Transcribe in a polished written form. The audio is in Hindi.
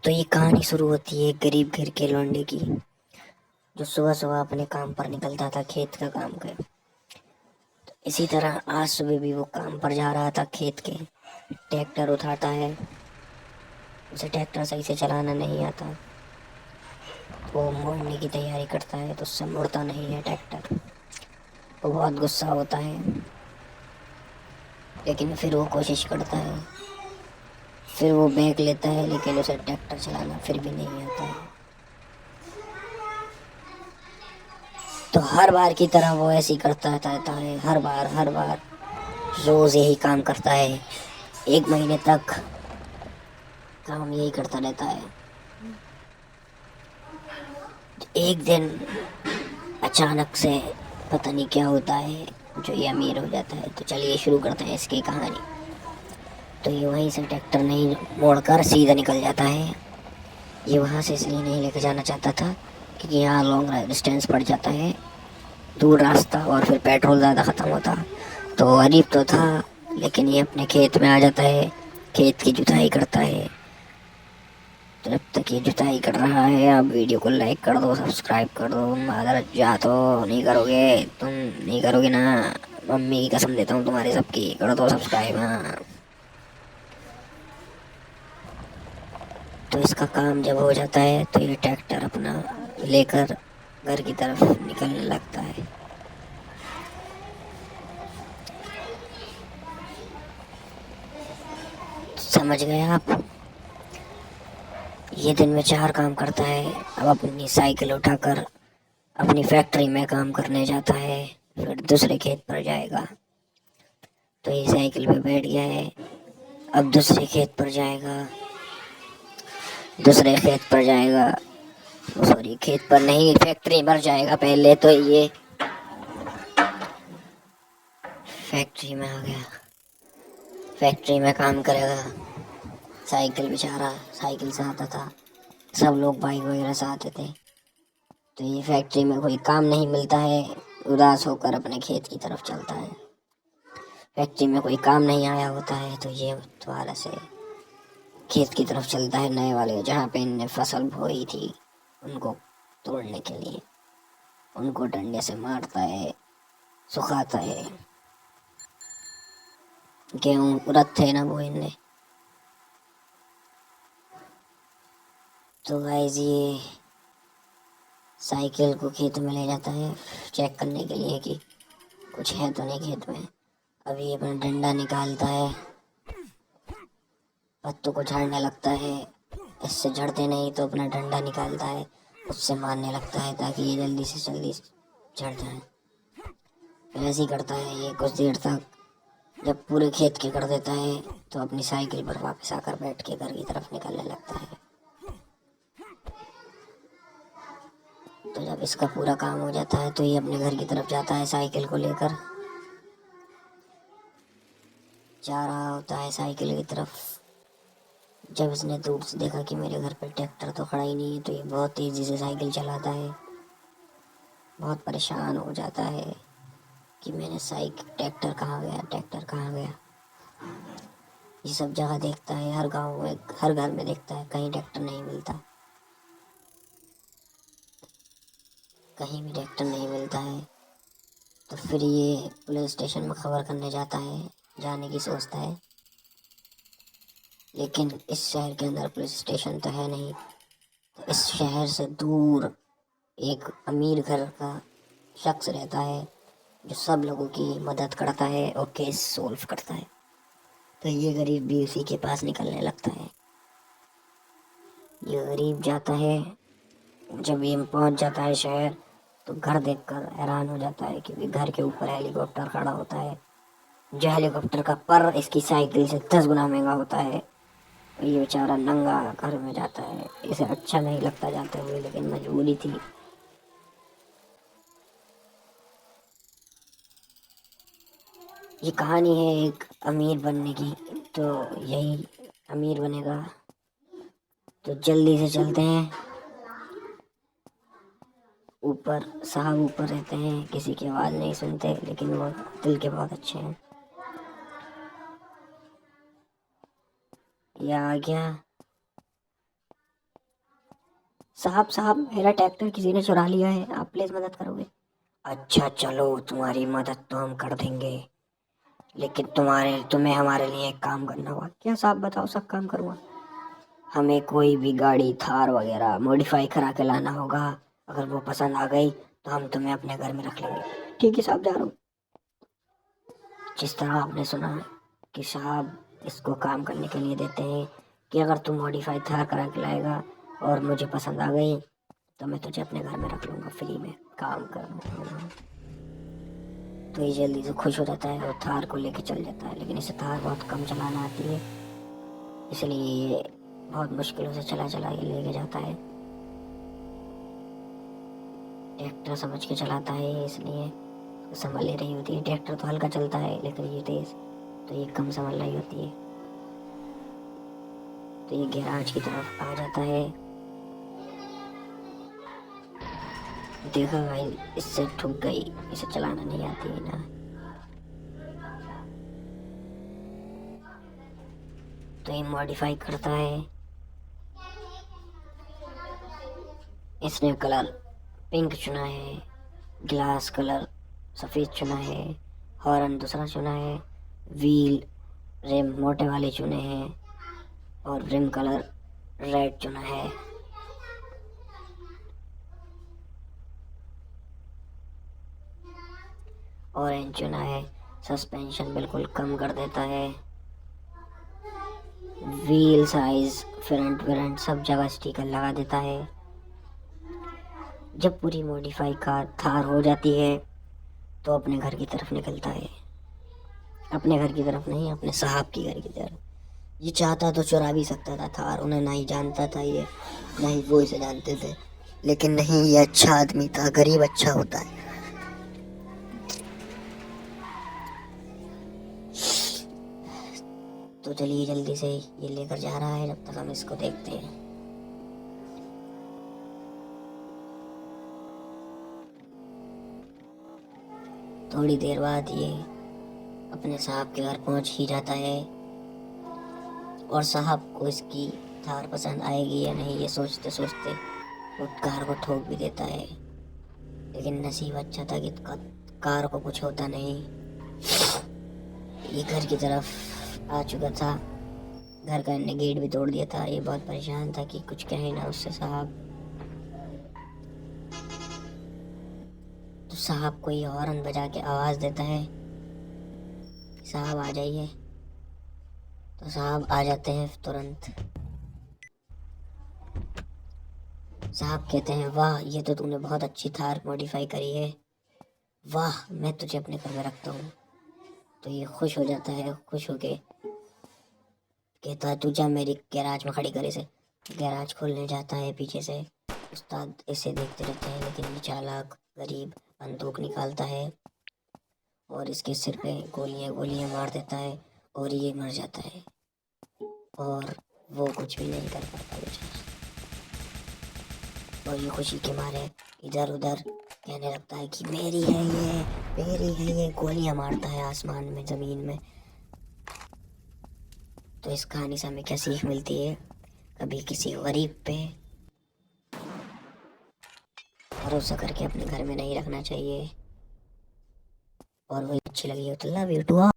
तो ये कहानी शुरू होती है एक गरीब घर के लौंडे की, जो सुबह सुबह अपने काम पर निकलता था, खेत का काम कर। इसी तरह आज सुबह भी वो काम पर जा रहा था खेत के। ट्रैक्टर उठाता है, उसे ट्रैक्टर सही से चलाना नहीं आता। वो मोड़ने की तैयारी करता है तो उससे मुड़ता नहीं है ट्रैक्टर। वो बहुत गुस्सा होता है, लेकिन फिर वो कोशिश करता है। फिर वो बैग लेता है, लेकिन उसे ट्रैक्टर चलाना फिर भी नहीं आता है। तो हर बार की तरह वो ऐसे ही करता रहता है, हर बार रोज यही काम करता है। एक महीने तक काम यही करता रहता है। एक दिन अचानक से पता नहीं क्या होता है, जो ये अमीर हो जाता है। तो चलिए शुरू करते हैं इसकी कहानी। तो ये वहीं से ट्रैक्टर नहीं मोड़कर सीधा निकल जाता है। ये वहां से इसलिए नहीं लेकर जाना चाहता था क्योंकि यहाँ लॉन्ग डिस्टेंस पड़ जाता है, दूर रास्ता, और फिर पेट्रोल ज़्यादा ख़त्म होता। तो गरीब तो था, लेकिन ये अपने खेत में आ जाता है, खेत की जुताई करता है। तो जब तक ये जुताई कर रहा है, आप वीडियो को लाइक कर दो, सब्सक्राइब कर दो। अगर जा तो नहीं करोगे, तुम नहीं करोगे ना, मम्मी की कसम देता हूँ तुम्हारे सबकी, कर दो सब्सक्राइब। हाँ, तो इसका काम जब हो जाता है तो ये ट्रैक्टर अपना लेकर घर की तरफ निकलने लगता है। समझ गए आप? ये दिन में 4 काम करता है। अब अपनी साइकिल उठाकर अपनी फैक्ट्री में काम करने जाता है, फिर दूसरे खेत पर जाएगा। तो ये साइकिल पे बैठ गया है, अब दूसरे खेत पर जाएगा, दूसरे खेत पर जाएगा, सॉरी खेत पर नहीं, फैक्ट्री पर जाएगा पहले। तो ये फैक्ट्री में आ गया, फैक्ट्री में काम करेगा। साइकिल बेचारा साइकिल से आता था, सब लोग बाइक वगैरह से आते थे। तो ये फैक्ट्री में कोई काम नहीं मिलता है, उदास होकर अपने खेत की तरफ चलता है। फैक्ट्री में कोई काम नहीं आया होता है, तो ये दोबारा से खेत की तरफ चलता है, नए वाले जहाँ पे इनने फसल बोई थी उनको तोड़ने के लिए। उनको डंडे से मारता है, सुखाता है। गेहूं उड़द थे ना वो इनने। तो गाइस ये साइकिल को खेत में ले जाता है चेक करने के लिए कि कुछ है तो नहीं खेत में। अभी अपना डंडा निकालता है, पत्तों को झाड़ने लगता है। इससे झड़ते नहीं तो अपना डंडा निकालता है, उससे मारने लगता है ताकि ये जल्दी से जल्दी झड़ जाए। फिर ऐसे ही करता है ये कुछ देर तक। जब पूरे खेत के कर देता है तो अपनी साइकिल पर वापस आकर बैठ के घर की तरफ निकलने लगता है। तो जब इसका पूरा काम हो जाता है तो ये अपने घर की तरफ जाता है साइकिल को लेकर, जा रहा होता है साइकिल की तरफ। जब इसने दूर से देखा कि मेरे घर पर ट्रैक्टर तो खड़ा ही नहीं है, तो ये बहुत तेज़ी से साइकिल चलाता है। बहुत परेशान हो जाता है कि मैंने साइकिल ट्रैक्टर कहाँ गया, ट्रैक्टर कहाँ गया। ये सब जगह देखता है, हर गांव में हर घर में देखता है, कहीं ट्रैक्टर नहीं मिलता, कहीं भी ट्रैक्टर नहीं मिलता है। तो फिर ये पुलिस स्टेशन में खबर करने जाता है, जाने की सोचता है। लेकिन इस शहर के अंदर पुलिस स्टेशन तो है नहीं। तो इस शहर से दूर एक अमीर घर का शख्स रहता है, जो सब लोगों की मदद करता है और केस सोल्व करता है। तो ये गरीब भी उसी के पास निकलने लगता है। ये गरीब जाता है, जब ये पहुंच जाता है शहर, तो घर देखकर हैरान हो जाता है क्योंकि घर के ऊपर हेलीकॉप्टर खड़ा होता है, जो हेलीकॉप्टर का पर इसकी साइकिल से 10 गुना महंगा होता है। ये बेचारा नंगा घर में जाता है, इसे अच्छा नहीं लगता जाते हुए, लेकिन मजबूरी थी। ये कहानी है एक अमीर बनने की। तो यही अमीर बनेगा। तो जल्दी से चलते हैं ऊपर। साहब ऊपर रहते हैं, किसी की आवाज़ नहीं सुनते, लेकिन वो दिल के बहुत अच्छे हैं। ये आ गया। साहब साहब, मेरा ट्रैक्टर किसी ने चुरा लिया है, आप प्लीज मदद करोगे? अच्छा चलो, तुम्हारी मदद तो हम कर देंगे, लेकिन तुम्हें हमारे लिए एक काम करना होगा। क्या साहब, बताओ, सब काम करूँगा। हमें कोई भी गाड़ी थार वगैरह मॉडिफाई करा के लाना होगा। अगर वो पसंद आ गई तो हम तुम्हें अपने घर में रख लेंगे। ठीक है साहब, जा रहा हूँ। जिस तरह आपने सुना कि साहब इसको काम करने के लिए देते हैं कि अगर तुम मॉडिफाई थार करा के लाएगा और मुझे पसंद आ गई तो मैं तुझे अपने घर में रख लूँगा, फ्री में काम करूँगा। तो ये जल्दी से खुश हो जाता है और थार को लेके चल जाता है, लेकिन इसे थार बहुत कम चलाना आती है, इसलिए ये बहुत मुश्किलों से चला चला के लेके जाता है। ट्रैक्टर समझ के चलाता है, इसलिए संभल ले रही होती है। ट्रैक्टर तो हल्का चलता है लेकिन ये तेज, तो ये कम संभल रही होती है। तो ये गैराज की तरफ आ जाता है। देखा भाई, इससे ठुक गई, इसे चलाना नहीं आती है ना। तो ये मॉडिफाई करता है। इसने कलर पिंक चुना है, ग्लास कलर सफ़ेद चुना है, हॉर्न दूसरा चुना है, व्हील रिम मोटे वाले चुने हैं और रिम कलर रेड चुना है। ऑरेंज चुना है। सस्पेंशन बिल्कुल कम कर देता है। व्हील साइज फ्रंट व्रंट सब जगह स्टिकर लगा देता है। जब पूरी मॉडिफाई कार थार हो जाती है तो अपने घर की तरफ निकलता है। अपने घर की तरफ नहीं, अपने साहब की घर की तरफ। ये चाहता तो चुरा भी सकता था थार, उन्हें ना ही जानता था ये, ना ही वो इसे जानते थे, लेकिन नहीं, ये अच्छा आदमी था, गरीब अच्छा होता है। तो चलिए जल्दी से ये लेकर जा रहा है, जब तक हम इसको देखते हैं। थोड़ी देर बाद ये अपने साहब के घर पहुंच ही जाता है और साहब को इसकी थार पसंद आएगी या नहीं ये सोचते सोचते वो कार को ठोक भी देता है। लेकिन नसीब अच्छा था कि कार को कुछ होता नहीं। ये घर की तरफ आ चुका था। घर का ने गेट भी तोड़ दिया था। ये बहुत परेशान था कि कुछ कहे ना उससे साहब। तो साहब को ये हॉर्न बजा के आवाज़ देता है, साहब आ जाइए। तो साहब आ जाते हैं तुरंत। साहब कहते हैं, वाह, ये तो तूने बहुत अच्छी थार मॉडिफाई करी है, वाह, मैं तुझे अपने घर में रखता हूँ। तो ये खुश हो जाता है, खुश होके कहता है, तू जा मेरी गैराज में खड़ी कर इसे। गैराज खोलने जाता है पीछे से। उस्ताद इसे देखते रहते हैं, लेकिन ये चालाक गरीब बंदूक निकालता है और इसके सिर पे गोलियां गोलियां मार देता है और ये मर जाता है और वो कुछ भी नहीं कर पाता बेचारा। और ये खुशी के मारे इधर उधर कहने लगता है कि मेरी है ये, मेरी है ये, गोलियां मारता है आसमान में, ज़मीन में। तो इस कहानी से हमें क्या सीख मिलती है? कभी किसी गरीब पे भरोसा करके अपने घर में नहीं रखना चाहिए। और वही अच्छी लगी हो तो लव यू टू।